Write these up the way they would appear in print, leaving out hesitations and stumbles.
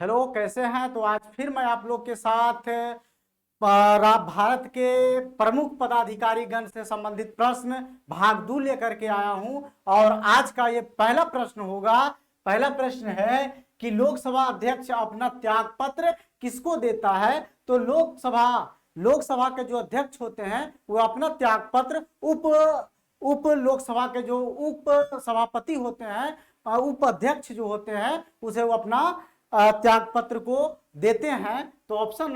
Hello, कैसे हैं? तो आज फिर मैं आप लोग के साथ भारत के प्रमुख पदाधिकारीगण से संबंधित प्रश्न भाग 2 लेकर के आया हूं। और आज का ये पहला प्रश्न होगा। पहला प्रश्न है कि लोकसभा अध्यक्ष अपना त्याग पत्र किसको देता है? तो लोकसभा के जो अध्यक्ष होते हैं वो अपना त्याग पत्र उप लोकसभा के जो उप सभापति होते हैं, उप अध्यक्ष जो होते हैं, उसे वो अपना त्याग पत्र को देते हैं। तो ऑप्शन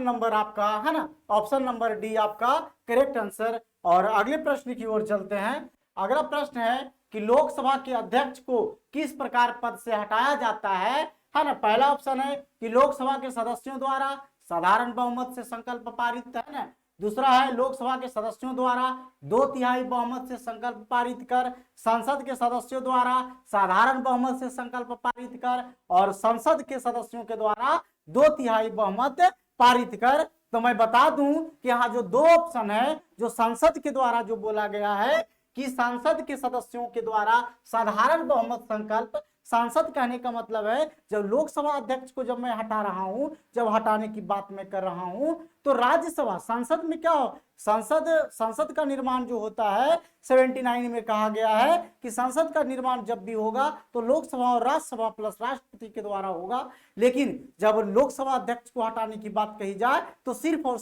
नंबर आपका है ना, ऑप्शन नंबर डी आपका करेक्ट आंसर। और अगले प्रश्न की ओर चलते हैं। अगला प्रश्न है कि लोकसभा के अध्यक्ष को किस प्रकार पद से हटाया जाता है ना। पहला ऑप्शन है कि लोकसभा के सदस्यों द्वारा साधारण बहुमत से संकल्प पारित, है ना। दूसरा है लोकसभा के सदस्यों द्वारा 2/3 बहुमत से संकल्प पारित कर, संसद के सदस्यों द्वारा साधारण बहुमत से संकल्प पारित कर, और संसद के सदस्यों के द्वारा 2/3 बहुमत पारित कर। तो मैं बता दूं कि यहाँ जो दो ऑप्शन है, जो संसद के द्वारा जो बोला गया है कि संसद के सदस्यों के द्वारा साधारण बहुमत संकल्प, सांसद कहने का मतलब है जब लोकसभा अध्यक्ष को जब मैं हटा रहा हूं, जब हटाने की बात मैं कर रहा हूं, तो राज्यसभा संसद में क्या हो, संसद का निर्माण जो होता है 79 में कहा गया है कि संसद का निर्माण जब भी होगा तो लोकसभा और राज्यसभा प्लस राष्ट्रपति के द्वारा होगा। लेकिन जब लोकसभा अध्यक्ष को हटाने की बात कही जाए तो सिर्फ और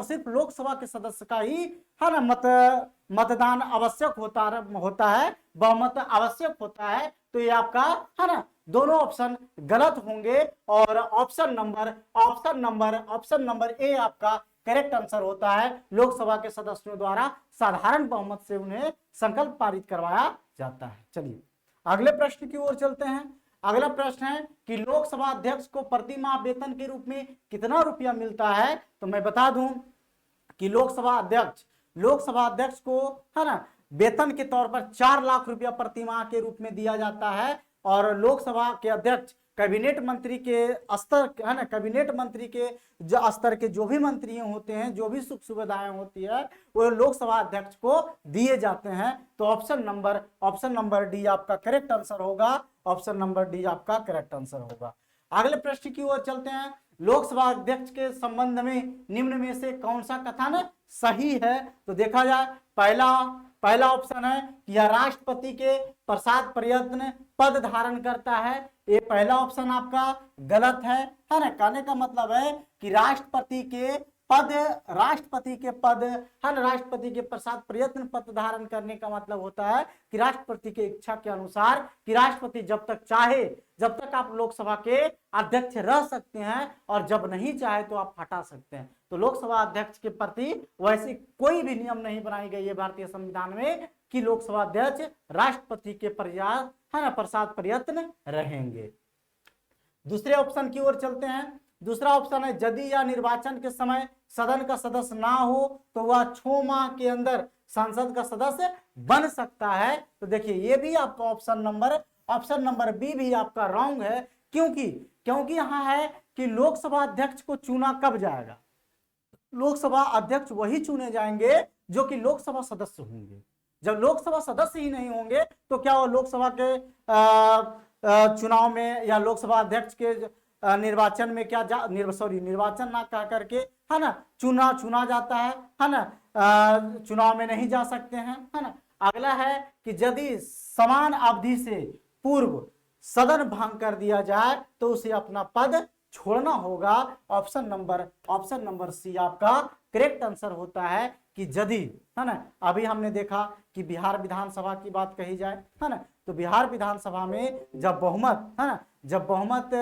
सिर्फ लोकसभा के सदस्य का ही है ना मतदान आवश्यक होता है, बहुमत आवश्यक होता है। तो ये आपका है ना दोनों ऑप्शन गलत होंगे और ऑप्शन नंबर ए आपका करेक्ट आंसर होता है। लोकसभा के सदस्यों द्वारा साधारण बहुमत से उन्हें संकल्प पारित करवाया जाता है। चलिए अगले प्रश्न की ओर चलते हैं। अगला प्रश्न है कि लोकसभा अध्यक्ष को प्रति माह वेतन के रूप में कितना रुपया मिलता है? तो मैं बता दूं कि लोकसभा अध्यक्ष को है ना वेतन के तौर पर 4 लाख रुपया प्रति माह के रूप में दिया जाता है। और लोकसभा के अध्यक्ष कैबिनेट मंत्री के स्तर है ना, कैबिनेट मंत्री के जो स्तर के जो भी मंत्री होते हैं, जो भी सुख सुविधाएं होती है, वो लोकसभा अध्यक्ष को दिए जाते हैं। तो ऑप्शन नंबर डी आपका करेक्ट आंसर होगा। ऑप्शन नंबर डी आपका करेक्ट आंसर होगा। अगले प्रश्न की ओर चलते हैं। लोकसभा अध्यक्ष के संबंध में निम्न में से कौन सा कथन सही है? तो देखा जाए, पहला ऑप्शन है कि यह राष्ट्रपति के प्रसाद प्रयत्न पद धारण करता है। ये पहला ऑप्शन आपका गलत है ना। कहने का मतलब है कि राष्ट्रपति के पद है ना, राष्ट्रपति के प्रसाद प्रयत्न पद धारण करने का मतलब होता है कि राष्ट्रपति के इच्छा के अनुसार, कि राष्ट्रपति जब तक चाहे जब तक आप लोकसभा के अध्यक्ष रह सकते हैं, और जब नहीं चाहे तो आप हटा सकते हैं। तो लोकसभा अध्यक्ष के प्रति वैसी कोई भी नियम नहीं बनाई गई है भारतीय संविधान में कि लोकसभा अध्यक्ष राष्ट्रपति के प्रसाद प्रयत्न रहेंगे। दूसरे ऑप्शन की ओर चलते हैं। दूसरा ऑप्शन है यदि या निर्वाचन के समय सदन का सदस्य ना हो तो वह 6 माह के अंदर संसद का सदस्य बन सकता है। तो देखिए ये भी आपका ऑप्शन नंबर बी भी आपका रॉन्ग है। क्योंकि यहाँ है कि लोकसभा अध्यक्ष को चुना कब जाएगा? लोकसभा अध्यक्ष वही चुने जाएंगे जो कि लोकसभा सदस्य होंगे। जब लोकसभा सदस्य ही नहीं होंगे तो क्या वो लोकसभा के चुनाव में या लोकसभा अध्यक्ष के निर्वाचन में निर्वाचन ना कह करके है ना चुना जाता है ना, चुनाव में नहीं जा सकते हैं, है ना। अगला है कि यदि समान अवधि से पूर्व सदन भंग कर दिया जाए तो उसे अपना पद छोड़ना होगा। ऑप्शन नंबर सी आपका करेक्ट आंसर होता है कि यदि, है ना। अभी हमने देखा कि बिहार विधानसभा की बात कही जाए, है ना, तो बिहार विधानसभा में जब बहुमत, है ना, जब बहुमत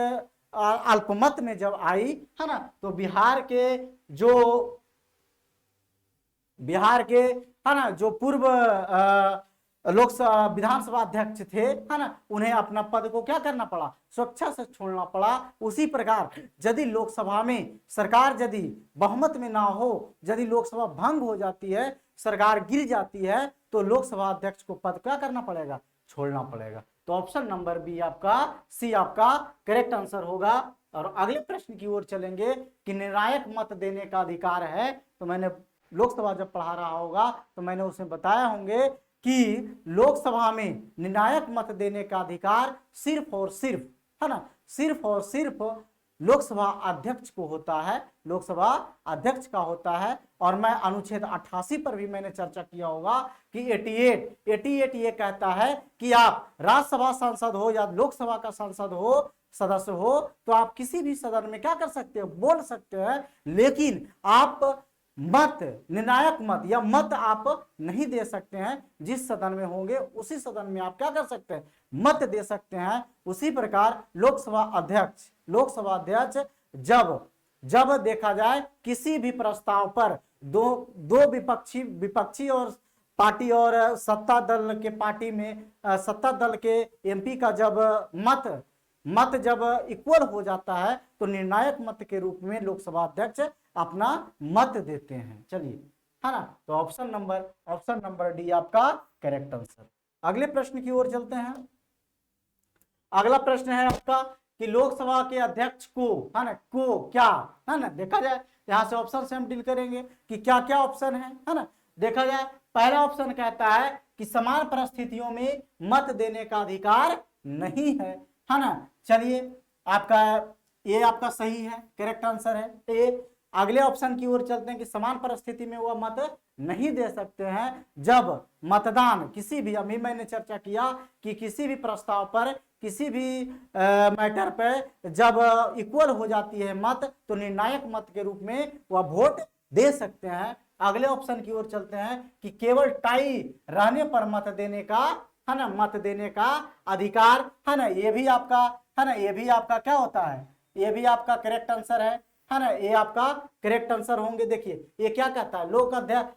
अल्पमत में जब आई, है ना, तो बिहार के है ना जो पूर्व लोकसभा विधानसभा अध्यक्ष थे, है ना, उन्हें अपना पद को क्या करना पड़ा? स्वेच्छा से छोड़ना पड़ा। उसी प्रकार यदि लोकसभा में सरकार यदि बहुमत में ना हो, यदि लोकसभा भंग हो जाती है, सरकार गिर जाती है, तो लोकसभा अध्यक्ष को पद क्या करना पड़ेगा? छोड़ना पड़ेगा। तो ऑप्शन नंबर बी सी आपका करेक्ट आंसर होगा। और अगले प्रश्न की ओर चलेंगे कि निर्णायक मत देने का अधिकार है। तो मैंने लोकसभा जब पढ़ा रहा होगा तो मैंने उसमें बताया होंगे कि लोकसभा में निर्णायक मत देने का अधिकार सिर्फ और सिर्फ है ना, सिर्फ और सिर्फ लोकसभा अध्यक्ष को होता है, लोकसभा अध्यक्ष का होता है। और मैं अनुच्छेद 88 पर भी मैंने चर्चा किया होगा कि 88 ये कहता है कि आप राज्यसभा सांसद हो या लोकसभा का सांसद हो, सदस्य हो, तो आप किसी भी सदन में क्या कर सकते हो, बोल सकते हैं, लेकिन आप मत, निर्णायक मत या मत आप नहीं दे सकते हैं। जिस सदन में होंगे उसी सदन में आप क्या कर सकते हैं, मत दे सकते हैं। उसी प्रकार लोकसभा अध्यक्ष जब देखा जाए किसी भी प्रस्ताव पर दो विपक्षी और पार्टी और सत्ता दल के पार्टी में सत्ता दल के एमपी का जब मत जब इक्वल हो जाता है तो निर्णायक मत के रूप में लोकसभा अध्यक्ष अपना मत देते हैं। चलिए, है ना, तो ऑप्शन नंबर डी आपका करेक्ट आंसर। अगले प्रश्न की ओर चलते हैं। अगला प्रश्न है आपका कि लोकसभा के अध्यक्ष को, है ना, को क्या, है ना, देखा जाए यहां से ऑप्शन से हम डील करेंगे कि क्या क्या ऑप्शन है ना। देखा जाए पहला ऑप्शन कहता है कि समान परिस्थितियों में मत देने का अधिकार नहीं है ना। चलिए, ये आपका सही है, करेक्ट आंसर है ए। अगले ऑप्शन की ओर चलते हैं कि समान परिस्थिति में वह मत नहीं दे सकते हैं जब मतदान किसी भी, अभी मैंने चर्चा किया कि किसी भी प्रस्ताव पर, किसी भी मैटर पे जब इक्वल हो जाती है मत, तो निर्णायक मत के रूप में वह वोट दे सकते हैं। अगले ऑप्शन की ओर चलते हैं कि केवल टाई रहने पर मत देने का, है ना, मत देने का अधिकार, है ना, ये भी आपका, है ना, ये भी आपका क्या होता है, ये भी आपका करेक्ट आंसर है ना, ये आपका करेक्ट आंसर होंगे। देखिए ये क्या कहता है, लोक अध्यक्ष।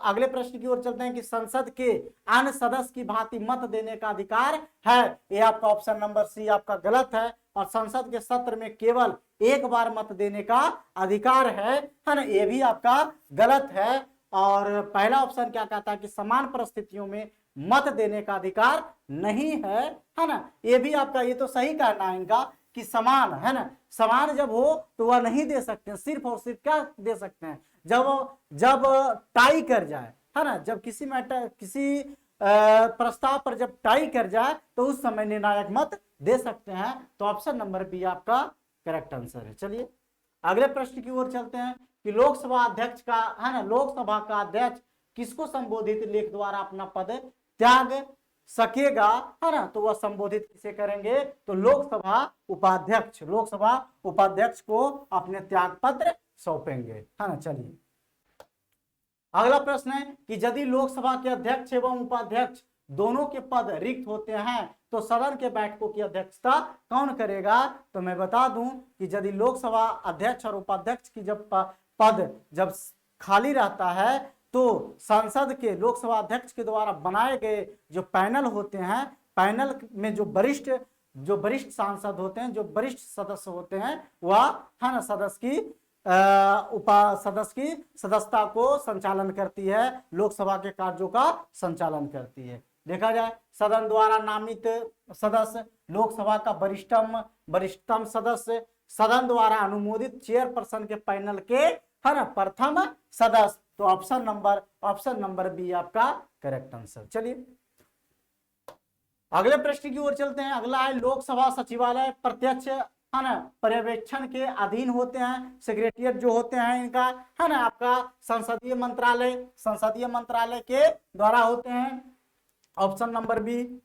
अगले प्रश्न की ओर चलते हैं कि संसद के अन्य सदस्य की भांति मत देने का अधिकार है, ये आपका ऑप्शन नंबर सी आपका गलत है। और संसद के सत्र में केवल एक बार मत देने का अधिकार है ना, ये भी आपका गलत है। और पहला ऑप्शन क्या कहता है कि समान परिस्थितियों में मत देने का अधिकार नहीं है ना, ये भी आपका, ये तो सही कहना है इनका कि समान, है ना, समान जब हो तो वह नहीं दे सकते हैं, सिर्फ और सिर्फ क्या दे सकते हैं, जब टाई कर जाए, है ना, जब किसी मैटर, किसी प्रस्ताव पर जब टाई कर जाए तो उस समय निर्णायक मत दे सकते हैं। तो ऑप्शन नंबर बी आपका करेक्ट आंसर है। चलिए अगले प्रश्न की ओर चलते हैं कि लोकसभा अध्यक्ष का, है ना, लोकसभा का अध्यक्ष किसको संबोधित लेख द्वारा अपना पद त्याग सकेगा, है ना, तो वह संबोधित किसे करेंगे, तो लोकसभा उपाध्यक्ष को अपने त्याग पत्र सौंपेंगे, है ना। चलिए अगला प्रश्न है कि यदि लोकसभा के अध्यक्ष एवं उपाध्यक्ष दोनों के पद रिक्त होते हैं तो सदन के बैठकों की अध्यक्षता कौन करेगा। तो मैं बता दूं कि यदि लोकसभा अध्यक्ष और उपाध्यक्ष की जब पद जब खाली रहता है तो संसद के, लोकसभा अध्यक्ष के द्वारा बनाए गए जो पैनल होते हैं, पैनल में जो वरिष्ठ सांसद होते हैं, जो वरिष्ठ सदस्य होते हैं, वह, है ना, सदस्य की सदस्यता को संचालन करती है, लोकसभा के कार्यों का संचालन करती है। देखा जाए सदन द्वारा नामित सदस्य, लोकसभा का वरिष्ठतम सदस्य, सदन द्वारा अनुमोदित चेयरपर्सन के पैनल के, है ना, प्रथम सदस्य। तो ऑप्शन नंबर बी आपका करेक्ट आंसर। चलिए अगले प्रश्न की ओर चलते हैं। अगला है लोकसभा सचिवालय प्रत्यक्ष, है ना, पर्यवेक्षण के अधीन होते हैं, सेक्रेटरिएट जो होते हैं इनका, है ना, आपका संसदीय मंत्रालय के द्वारा होते हैं। Option number B.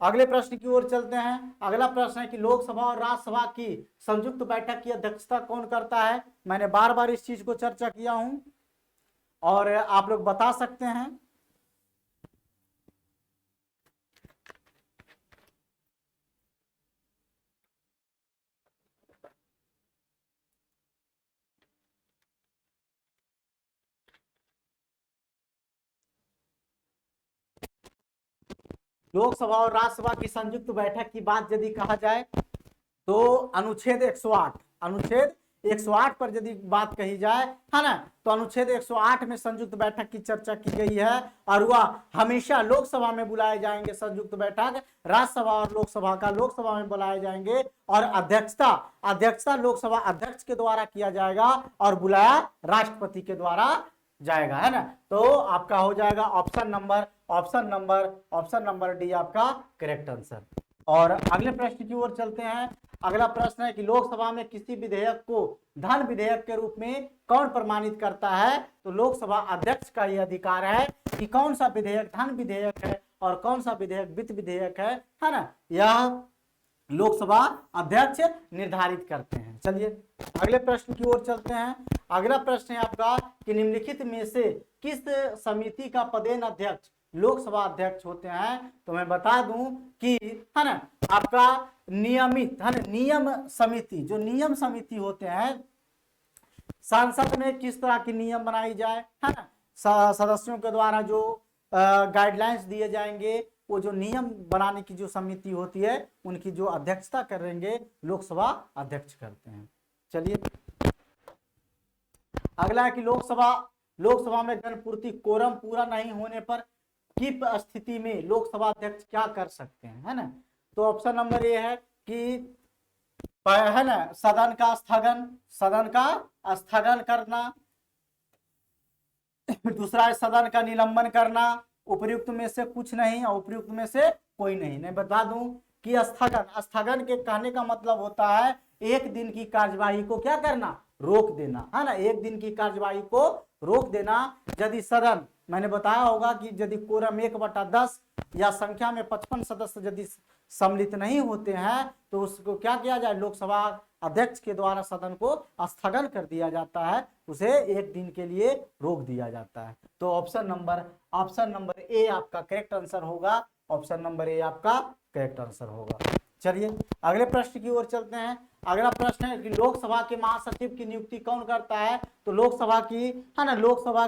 अगले प्रश्न की ओर चलते हैं। अगला प्रश्न है कि लोकसभा और राज्यसभा की संयुक्त बैठक की अध्यक्षता कौन करता है। मैंने बार बार इस चीज को चर्चा किया हूं और आप लोग बता सकते हैं। लोकसभा और राज्यसभा की संयुक्त बैठक की बात यदि कहा जाए तो अनुच्छेद 108 पर यदि बात कही जाए, है ना, तो अनुच्छेद 108 में संयुक्त बैठक की चर्चा की गई है और वह हमेशा लोकसभा में बुलाए जाएंगे संयुक्त बैठक, राज्यसभा और लोकसभा में बुलाए जाएंगे और अध्यक्षता लोकसभा अध्यक्ष के द्वारा किया जाएगा और बुलाया राष्ट्रपति के द्वारा जाएगा, है ना। तो आपका हो जाएगा ऑप्शन नंबर डी आपका करेक्ट आंसर। और अगले प्रश्न की ओर चलते हैं। अगला प्रश्न है कि लोकसभा में किसी विधेयक को धन विधेयक के रूप में कौन प्रमाणित करता है? तो लोकसभा अध्यक्ष का यह अधिकार है कि कौन सा विधेयक धन विधेयक है और कौन सा विधेयक वित्त विधेयक है ना, यह लोकसभा अध्यक्ष निर्धारित करते हैं। चलिए अगले प्रश्न की ओर चलते हैं। अगला प्रश्न है आपका कि निम्नलिखित में से किस समिति का पदेन अध्यक्ष लोकसभा अध्यक्ष होते हैं? तो मैं बता दूं कि है ना आपका नियमित है ना नियम समिति, जो नियम समिति होते हैं, संसद में किस तरह की नियम बनाई जाए है ना, सदस्यों के द्वारा जो गाइडलाइंस दिए जाएंगे, वो जो नियम बनाने की जो समिति होती है उनकी जो अध्यक्षता करेंगे लोकसभा अध्यक्ष करते हैं। चलिए अगला है कि लोकसभा में जनपूर्ति कोरम पूरा नहीं होने पर की स्थिति में लोकसभा अध्यक्ष क्या कर सकते हैं, है ना। तो ऑप्शन नंबर ए है कि है ना सदन का स्थगन करना, दूसरा है सदन का निलंबन करना, उपयुक्त में से कुछ नहीं और उपयुक्त में से कोई नहीं। मैं बता दूं कि स्थगन के कहने का मतलब होता है एक दिन की कार्यवाही को क्या करना, रोक देना, है ना, एक दिन की कार्यवाही को रोक देना। यदि सदन, मैंने बताया होगा कि यदि कोरम 1/10 या संख्या में 55 सदस्य यदि सम्मिलित नहीं होते हैं तो उसको क्या किया जाए, लोकसभा अध्यक्ष के द्वारा सदन को स्थगन कर दिया जाता है, उसे एक दिन के लिए रोक दिया जाता है। तो ऑप्शन नंबर ए आपका करेक्ट आंसर होगा, ऑप्शन नंबर ए आपका करेक्ट आंसर होगा। चलिए अगले प्रश्न की ओर चलते हैं। अगला प्रश्न है कि लोकसभा के महासचिव की नियुक्ति कौन करता है? तो लोकसभा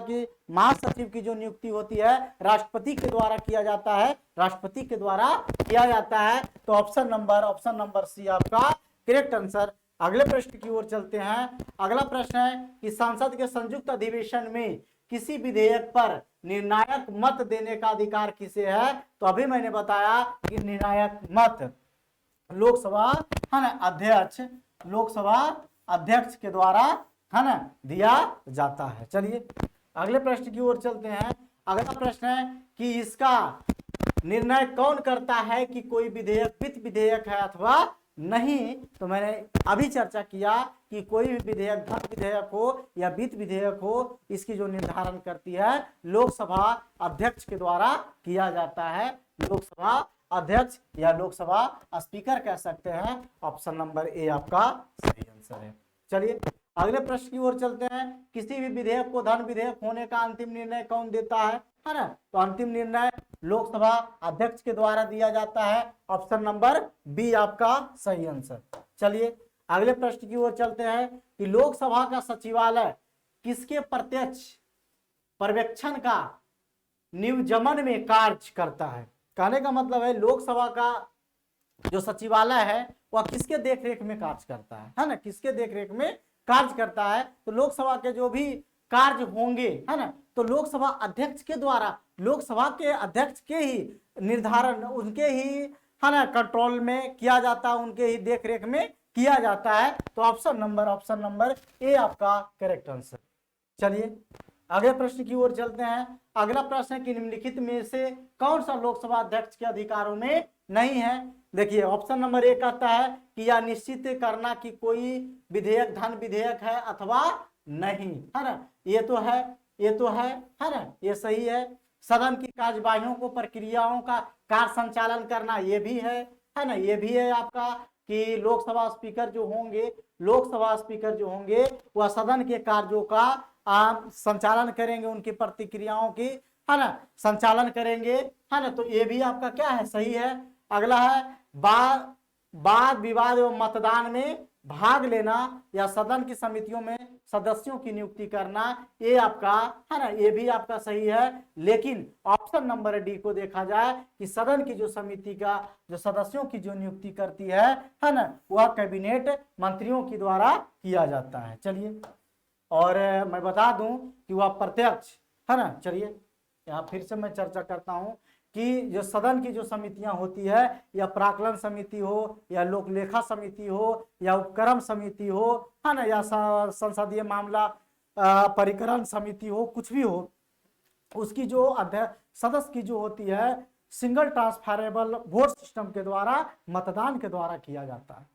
की महासचिव की जो नियुक्ति होती है राष्ट्रपति के द्वारा किया जाता है, राष्ट्रपति के द्वारा किया जाता है। तो ऑप्शन नंबर सी आपका करेक्ट आंसर। अगले प्रश्न की ओर चलते हैं। अगला प्रश्न है कि संसद के संयुक्त अधिवेशन में किसी विधेयक पर निर्णायक मत देने का अधिकार किसे है? तो अभी मैंने बताया कि निर्णायक मत लोकसभा है ना अध्यक्ष के द्वारा है ना दिया जाता है। चलिए अगले प्रश्न की ओर चलते हैं। अगला प्रश्न है कि इसका निर्णय कौन करता है कि कोई विधेयक वित्त विधेयक है अथवा नहीं? तो मैंने अभी चर्चा किया कि कोई भी विधेयक धन विधेयक हो या वित्त विधेयक हो, इसकी जो निर्धारण करती है लोकसभा अध्यक्ष के द्वारा किया जाता है। लोकसभा अध्यक्ष या लोकसभा स्पीकर कह सकते हैं। ऑप्शन नंबर ए आपका सही आंसर है। चलिए अगले प्रश्न की ओर चलते हैं। किसी भी विधेयक को धन विधेयक होने का अंतिम निर्णय कौन देता है ना? तो अंतिम निर्णय लोकसभा अध्यक्ष के द्वारा दिया जाता है। ऑप्शन नंबर बी आपका सही आंसर। चलिए अगले प्रश्न की ओर चलते हैं कि लोकसभा का सचिवालय किसके प्रत्यक्ष पर्यवेक्षण का नियोजन में कार्य करता है? कहने का मतलब है लोकसभा का जो सचिवालय है वह किसके देखरेख में कार्य करता है ना, किसके देखरेख में कार्य करता है? तो लोकसभा के जो भी कार्य होंगे है ना, तो लोकसभा अध्यक्ष के द्वारा, लोकसभा के अध्यक्ष के ही निर्धारण, उनके ही है ना कंट्रोल में किया जाता है, उनके ही देखरेख में किया जाता है। तो ऑप्शन नंबर ए आपका करेक्ट आंसर। चलिए अगले प्रश्न की ओर चलते हैं। अगला प्रश्न है कि निम्नलिखित में से कौन सा लोकसभा अध्यक्ष के अधिकारों में नहीं है? देखिए ऑप्शन नंबर ए कहता है कि यह निश्चित करना कि कोई विधेयक धन विधेयक है अथवा नहीं, है ना, ये तो है ना, ये सही है। सदन की कार्यवाहियों को प्रक्रियाओं का कार्य संचालन करना, ये भी है ना, ये भी है आपका कि लोकसभा स्पीकर जो होंगे वह सदन के कार्यों का संचालन करेंगे, उनकी प्रतिक्रियाओं की है ना संचालन करेंगे, है ना, तो ये भी आपका क्या है, सही है। अगला है वाद विवाद एवं मतदान में भाग लेना या सदन की समितियों में सदस्यों की नियुक्ति करना, ये आपका है ना, ये भी आपका सही है। लेकिन ऑप्शन नंबर डी को देखा जाए कि सदन की जो समिति का जो सदस्यों की जो नियुक्ति करती है ना, वह कैबिनेट मंत्रियों के द्वारा किया जाता है। चलिए और मैं बता दूं कि वह प्रत्यक्ष है ना। चलिए यहाँ फिर से मैं चर्चा करता हूं कि जो सदन की जो समितियां होती है, या प्राक्कलन समिति हो या लोक लेखा समिति हो या उपक्रम समिति हो, है ना, या संसदीय मामला परिकरण समिति हो, कुछ भी हो, उसकी जो अध्यक्ष सदस्य की जो होती है सिंगल ट्रांसफरेबल वोट सिस्टम के द्वारा, मतदान के द्वारा किया जाता है।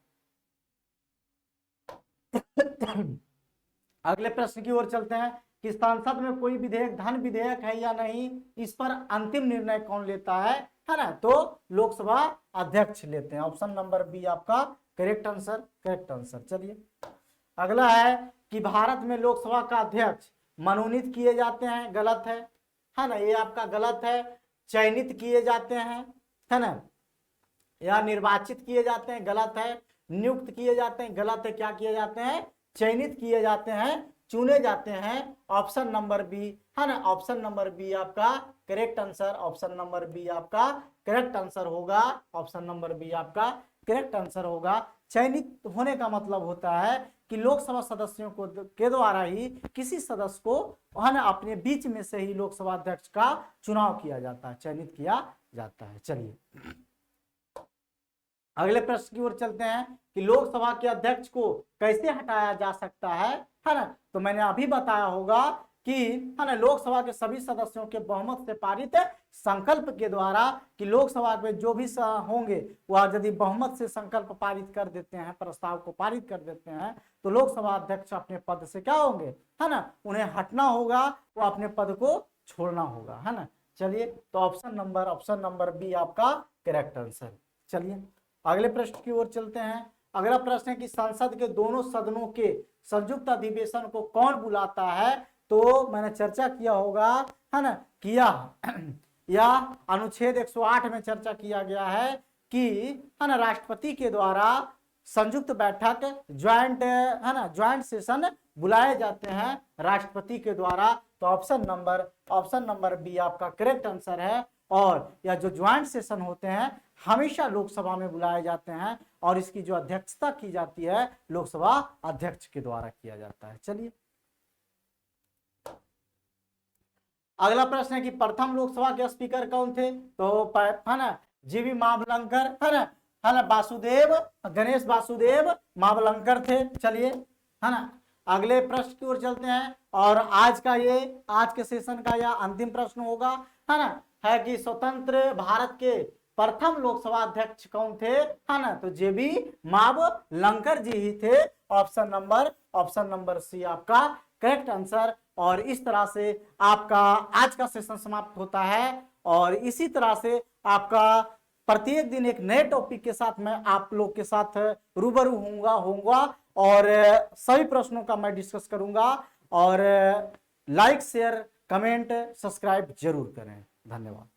अगले प्रश्न की ओर चलते हैं कि संसद में कोई विधेयक धन विधेयक है या नहीं, इस पर अंतिम निर्णय कौन लेता है ना? तो लोकसभा अध्यक्ष लेते हैं। ऑप्शन नंबर बी आपका करेक्ट आंसर, करेक्ट आंसर। चलिए अगला है कि भारत में लोकसभा का अध्यक्ष मनोनीत किए जाते हैं, गलत है ना? ये आपका गलत है। चयनित किए जाते हैं, है ना? या निर्वाचित किए जाते हैं, गलत है। नियुक्त किए जाते हैं, गलत है। क्या किए जाते हैं? चयनित किए जाते हैं, चुने जाते हैं। ऑप्शन नंबर बी, है ना? ऑप्शन नंबर बी आपका correct answer, option number B आपका करेक्ट आंसर होगा। ऑप्शन नंबर बी आपका करेक्ट आंसर होगा। चयनित होने का मतलब होता है कि लोकसभा सदस्यों को के द्वारा ही किसी सदस्य को, है ना, अपने बीच में से ही लोकसभा अध्यक्ष का चुनाव किया जाता है, चयनित किया जाता है। चलिए अगले प्रश्न की ओर चलते हैं कि लोकसभा के अध्यक्ष को कैसे हटाया जा सकता है ना? तो मैंने अभी बताया होगा कि, है ना, लोकसभा के सभी सदस्यों के बहुमत से पारित संकल्प के द्वारा, कि लोकसभा में जो भी होंगे वह यदि बहुमत से संकल्प पारित कर देते हैं, प्रस्ताव को पारित कर देते हैं, तो लोकसभा अध्यक्ष अपने पद से क्या होंगे, है ना, उन्हें हटना होगा, वो अपने पद को छोड़ना होगा, है ना। चलिए तो ऑप्शन नंबर बी आपका करेक्ट आंसर। चलिए अगले प्रश्न की ओर चलते हैं। अगला प्रश्न है कि संसद के दोनों सदनों के संयुक्त अधिवेशन को कौन बुलाता है? तो मैंने चर्चा किया होगा, है ना, किया या अनुच्छेद 108 में चर्चा किया गया है कि, है ना, राष्ट्रपति के द्वारा संयुक्त बैठक, ज्वाइंट, है ना, ज्वाइंट सेशन बुलाए जाते हैं राष्ट्रपति के द्वारा। तो ऑप्शन नंबर बी आपका करेक्ट आंसर है। और यह जो ज्वाइंट सेशन होते हैं हमेशा लोकसभा में बुलाए जाते हैं, और इसकी जो अध्यक्षता की जाती है लोकसभा अध्यक्ष के द्वारा किया जाता है। चलिए अगला प्रश्न है कि प्रथम लोकसभा के स्पीकर कौन थे? तो है ना, जीवी मावलंकर, है ना, वासुदेव, गणेश वासुदेव मावलंकर थे। चलिए, है ना, अगले प्रश्न की ओर चलते हैं। और आज के सेशन का यह अंतिम प्रश्न होगा, है ना, है कि स्वतंत्र भारत के प्रथम लोकसभा अध्यक्ष कौन थे? है ना, तो जेबी मावलंकर जी ही थे। ऑप्शन नंबर सी आपका करेक्ट आंसर। और इस तरह से आपका आज का सेशन समाप्त होता है। और इसी तरह से आपका प्रत्येक दिन एक नए टॉपिक के साथ मैं आप लोग के साथ रूबरू होऊंगा और सभी प्रश्नों का मैं डिस्कस करूंगा। और लाइक, शेयर, कमेंट, सब्सक्राइब जरूर करें। धन्यवाद।